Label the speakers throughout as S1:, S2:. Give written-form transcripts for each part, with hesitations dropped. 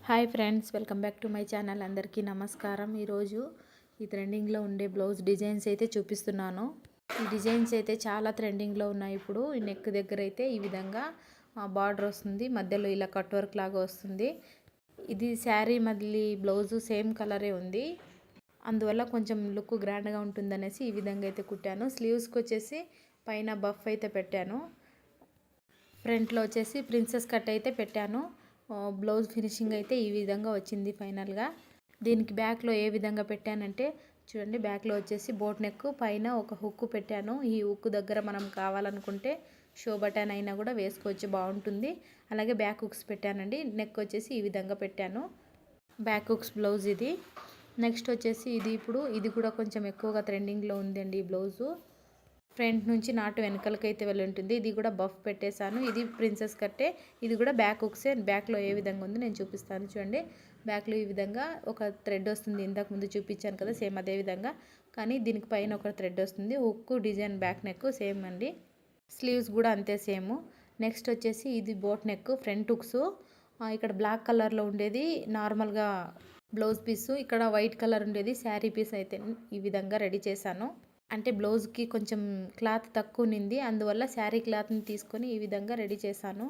S1: Hi friends, welcome back to my channel. అందరికీ నమస్కారం. ఈరోజు ఈ ట్రెండింగ్లో ఉండే బ్లౌజ్ డిజైన్స్ అయితే చూపిస్తున్నాను. ఈ డిజైన్స్ అయితే చాలా ట్రెండింగ్లో ఉన్నాయి. ఇప్పుడు ఈ నెక్ దగ్గర అయితే ఈ విధంగా బార్డర్ వస్తుంది, మధ్యలో ఇలా కట్ వర్క్ లాగా వస్తుంది. ఇది శారీ మళ్ళీ బ్లౌజు సేమ్ కలరే ఉంది, అందువల్ల కొంచెం లుక్ గ్రాండ్గా ఉంటుందనేసి ఈ విధంగా అయితే కుట్టాను. స్లీవ్స్కి వచ్చేసి పైన బఫ్ అయితే పెట్టాను, ఫ్రంట్లో వచ్చేసి ప్రిన్సెస్ కట్ అయితే పెట్టాను. బ్లౌజ్ ఫినిషింగ్ అయితే ఈ విధంగా వచ్చింది ఫైనల్గా. దీనికి బ్యాక్లో ఏ విధంగా పెట్టానంటే చూడండి, బ్యాక్లో వచ్చేసి బోట్ నెక్ పైన ఒక హుక్ పెట్టాను. ఈ హుక్ దగ్గర మనం కావాలనుకుంటే షో బటన్ అయినా కూడా వేసుకోవచ్చు, బాగుంటుంది. అలాగే బ్యాక్ హుక్స్ పెట్టానండి. నెక్ వచ్చేసి ఈ విధంగా పెట్టాను, బ్యాక్ హుక్స్ బ్లౌజ్ ఇది. నెక్స్ట్ వచ్చేసి ఇది కూడా కొంచెం ఎక్కువగా ట్రెండింగ్లో ఉందండి. ఈ బ్లౌజు ఫ్రంట్ నుంచి నాటు వెనకలకైతే వెళ్ళి ఉంటుంది. ఇది కూడా బఫ్ పెట్టేశాను. ఇది ప్రిన్సెస్ కట్టే, ఇది కూడా బ్యాక్ హుక్సే. బ్యాక్లో ఏ విధంగా ఉందో నేను చూపిస్తాను చూడండి. బ్యాక్లో ఈ విధంగా ఒక థ్రెడ్ వస్తుంది, ఇంతకు ముందు చూపించాను కదా సేమ్ అదే విధంగా, కానీ దీనికి పైన ఒక థ్రెడ్ వస్తుంది. Hook design back neck same అండి, స్లీవ్స్ కూడా అంతే సేమ్. నెక్స్ట్ వచ్చేసి ఇది బోట్ నెక్ ఫ్రంట్ హుక్స్. ఇక్కడ బ్లాక్ కలర్లో ఉండేది నార్మల్గా బ్లౌజ్ పీసు, ఇక్కడ వైట్ కలర్ ఉండేది శారీ పీస్ అయితే ఈ విధంగా రెడీ చేశాను. అంటే బ్లౌజ్కి కొంచెం క్లాత్ తక్కువ ఉన్నింది, అందువల్ల శారీ క్లాత్ని తీసుకొని ఈ విధంగా రెడీ చేశాను.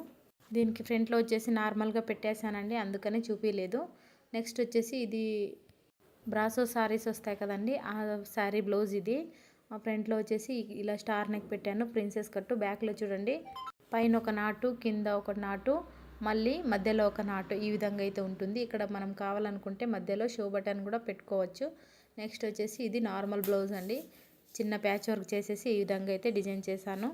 S1: దీనికి ఫ్రంట్లో వచ్చేసి నార్మల్గా పెట్టేశానండి, అందుకనే చూపించలేదు. నెక్స్ట్ వచ్చేసి ఇది బ్రాసో సారీస్ వస్తాయి కదండి, ఆ శారీ బ్లౌజ్ ఇది. ఫ్రంట్లో వచ్చేసి ఇలా స్టార్ నెక్ పెట్టాను, ప్రిన్సెస్ కట్టు. బ్యాక్లో చూడండి, పైన ఒక నాటు, కింద ఒక నాటు, మళ్ళీ మధ్యలో ఒక నాటు, ఈ విధంగా అయితే ఉంటుంది. ఇక్కడ మనం కావాలనుకుంటే మధ్యలో షో బటన్ కూడా పెట్టుకోవచ్చు. నెక్స్ట్ వచ్చేసి ఇది నార్మల్ బ్లౌజ్ అండి, చిన్న ప్యాచ్ వర్క్ చేసేసి ఈ విధంగా అయితే డిజైన్ చేశాను.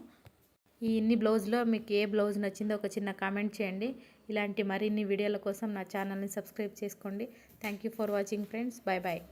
S1: ఈ ఇన్ని బ్లౌజ్లో మీకు ఏ బ్లౌజ్ నచ్చిందో ఒక చిన్న కామెంట్ చేయండి. ఇలాంటి మరిన్ని వీడియోల కోసం నా ఛానల్ని సబ్స్క్రైబ్ చేసుకోండి. Thank you for watching friends. Bye bye.